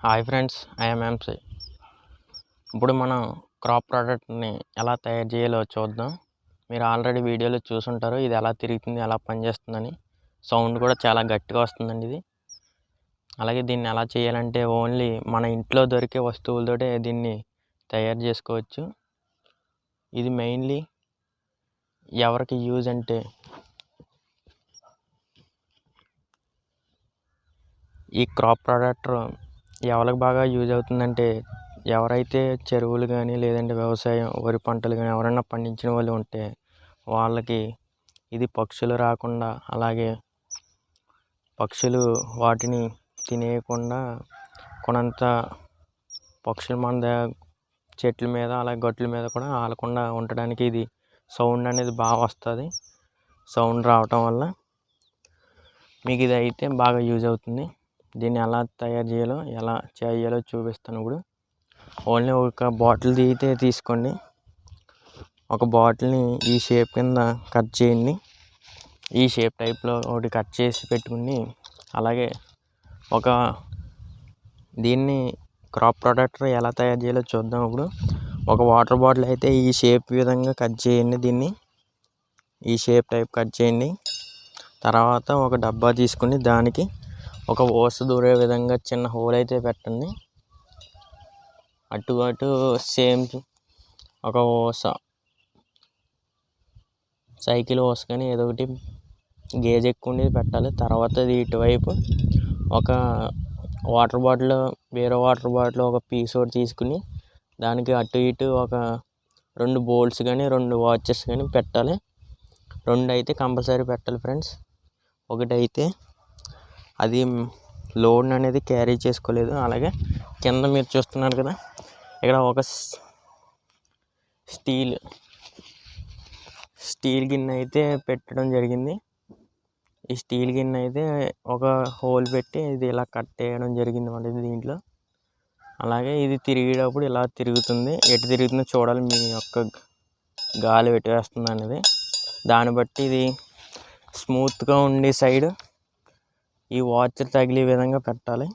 Hi friends, I'm MC. ఇప్పుడు మనం crop ప్రోడక్ట్ని ఎలా తయారు చేయాలో చూద్దాం. మీరు ఆల్రెడీ వీడియోలో చూసుంటారు, ఇది ఎలా తిరుగుతుంది, ఎలా పనిచేస్తుందని. సౌండ్ కూడా చాలా గట్టిగా వస్తుందండి ఇది. అలాగే దీన్ని ఎలా చేయాలంటే ఓన్లీ మన ఇంట్లో దొరికే వస్తువులతోటే దీన్ని తయారు చేసుకోవచ్చు. ఇది మెయిన్లీ ఎవరికి యూజ్ అంటే ఈ క్రాప్ ప్రొటెక్టర్ ఎవరికి బాగా యూజ్ అవుతుందంటే ఎవరైతే చెరువులు కానీ లేదంటే వ్యవసాయం వరి పంటలు కానీ ఎవరైనా పండించిన వాళ్ళు ఉంటే వాళ్ళకి ఇది పక్షులు రాకుండా, అలాగే పక్షులు వాటిని తినేయకుండా కొనంత పక్షుల మంద చెట్ల మీద అలాగే గట్ల మీద కూడా ఆలకుండా ఉండడానికి ఇది సౌండ్ అనేది బాగా వస్తుంది. సౌండ్ రావటం వల్ల మీకు ఇది అయితే బాగా యూజ్ అవుతుంది. దీన్ని ఎలా తయారు చేయాలో ఎలా చేయాలో చూపిస్తాను. ఇప్పుడు ఓన్లీ ఒక బాటిల్ తీసుకోండి. ఒక బాటిల్ని ఈ షేప్ కింద కట్ చేయండి. ఈ షేప్ టైప్లో ఒకటి కట్ చేసి పెట్టుకుని, అలాగే దీన్ని క్రాప్ ప్రొటెక్టర్ ఎలా తయారు చేయాలో చూద్దాం. ఇప్పుడు ఒక వాటర్ బాటిల్ అయితే ఈ షేప్ విధంగా కట్ చేయండి. దీన్ని ఈ షేప్ టైప్ కట్ చేయండి. తర్వాత ఒక డబ్బా తీసుకుని దానికి ఒక ఓస దూరే విధంగా చిన్న హోల్ అయితే పెట్టండి. అటు సేమ్ ఒక ఓస, సైకిల్ ఓస కానీ ఏదో ఒకటి గేజ్ ఎక్కువ ఉండేది పెట్టాలి. తర్వాత ఇటువైపు ఒక వాటర్ బాటిల్, వేరే వాటర్ బాటిల్ ఒక పీస్ ఒకటి తీసుకుని దానికి అటు ఇటు ఒక 2 బోల్ట్స్ కానీ 2 వాచెస్ కానీ పెట్టాలి. 2 అయితే కంపల్సరీ పెట్టాలి ఫ్రెండ్స్. ఒకటైతే అది లోడ్ అనేది క్యారీ చేసుకోలేదు. అలాగే కింద మీరు చూస్తున్నారు కదా, ఇక్కడ ఒక స్టీల్ గిన్నె అయితే పెట్టడం జరిగింది. ఈ స్టీల్ గిన్నె అయితే ఒక హోల్ పెట్టి ఇది ఇలా కట్ చేయడం జరిగింది అన్నమాట దీంట్లో. అలాగే ఇది తిరిగేటప్పుడు ఇలా తిరుగుతుంది. ఎటు తిరుగుతుందో చూడాలి, మీ యొక్క గాలి ఎటు వేస్తుంది అనేది. దాన్ని బట్టి ఇది స్మూత్గా ఉండే సైడ్ ఈ వాచ్ తగిలే విధంగా పెట్టాలి.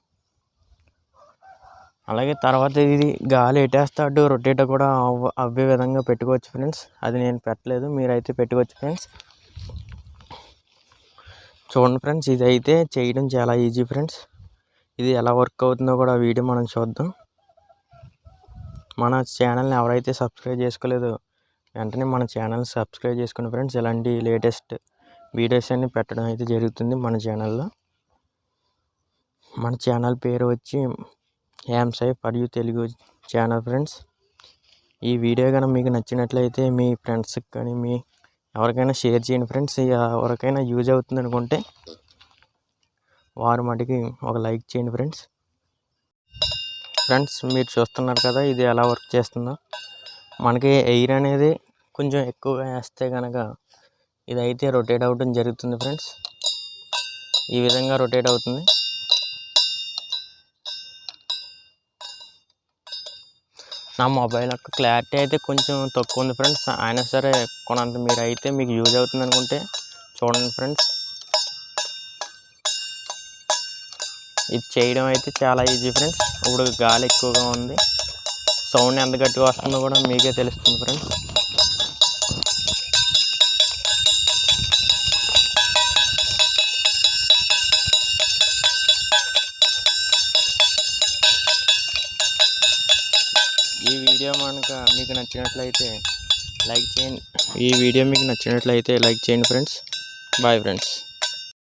అలాగే తర్వాత ఇది గాలి ఎటేస్తే అటు రొటేట్ కూడా అవ్వే విధంగా పెట్టుకోవచ్చు ఫ్రెండ్స్. అది నేను పెట్టలేదు, మీరైతే పెట్టుకోవచ్చు ఫ్రెండ్స్. చూడండి ఫ్రెండ్స్, ఇది అయితే చేయడం చాలా ఈజీ ఫ్రెండ్స్. ఇది ఎలా వర్క్ అవుతుందో కూడా వీడియో మనం చూద్దాం. మన ఛానల్ని ఎవరైతే సబ్స్క్రైబ్ చేసుకోలేదో వెంటనే మన ఛానల్ సబ్స్క్రైబ్ చేసుకోండి ఫ్రెండ్స్. ఇలాంటి లేటెస్ట్ వీడియోస్ అన్ని పెట్టడం అయితే జరుగుతుంది మన ఛానల్లో. మన ఛానల్ పేరు వచ్చి MC for you Telugu channel friends. ఈ వీడియో కనుక మీకు నచ్చినట్లయితే మీ ఫ్రెండ్స్కి కానీ మీ ఎవరికైనా షేర్ చేయండి ఫ్రెండ్స్. ఎవరికైనా యూజ్ అవుతుంది అనుకుంటే వారు మటుకి ఒక లైక్ చేయండి ఫ్రెండ్స్. మీరు చూస్తున్నారు కదా ఇది ఎలా వర్క్ చేస్తుందో. మనకి ఎయిర్ అనేది కొంచెం ఎక్కువగా వేస్తే కనుక ఇదైతే రొటేట్ అవ్వడం జరుగుతుంది ఫ్రెండ్స్. ఈ విధంగా రొటేట్ అవుతుంది. నా మొబైల్ యొక్క క్లారిటీ అయితే కొంచెం తక్కువ ఉంది ఫ్రెండ్స్. అయినా సరే కొనంత మీరు అయితే మీకు యూజ్ అవుతుంది అనుకుంటే చూడండి ఫ్రెండ్స్. ఇది చేయడం అయితే చాలా ఈజీ ఫ్రెండ్స్. ఇప్పుడు గాలి ఎక్కువగా ఉంది, సౌండ్ ఎంత గట్టిగా వస్తుందో కూడా మీకే తెలుస్తుంది ఫ్రెండ్స్. ఈ వీడియో మీకు నచ్చినట్లయితే లైక్ చేయండి. ఫ్రెండ్స్. Bye friends.